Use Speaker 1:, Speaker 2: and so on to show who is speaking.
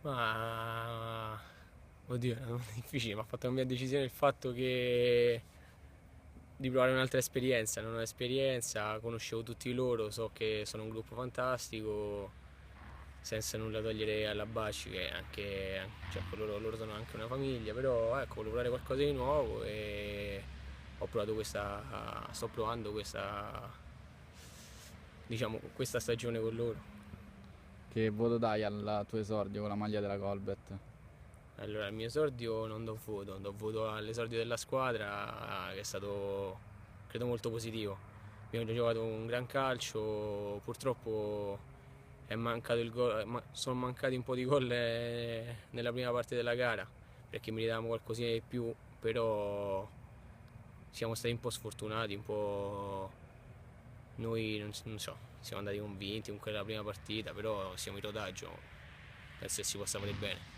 Speaker 1: Ma oddio, è difficile, mi ha fatto cambiare decisione il fatto che di provare un'altra esperienza, non ho esperienza, conoscevo tutti loro, so che sono un gruppo fantastico, senza nulla togliere alla Baci, che è anche, cioè, loro sono anche una famiglia, però ecco, volevo provare qualcosa di nuovo e sto provando diciamo, questa stagione con loro.
Speaker 2: Che voto dai al tuo esordio con la maglia della Colbert?
Speaker 1: Allora, al mio esordio non do voto all'esordio della squadra che è stato, credo, molto positivo. Abbiamo giocato un gran calcio, purtroppo è mancato il gol, sono mancati un po' di gol nella prima parte della gara, perché meritavamo qualcosina di più, però siamo stati un po' sfortunati, un po'. Noi non so, siamo andati convinti con quella prima partita, però siamo in rodaggio, penso che si possa fare bene.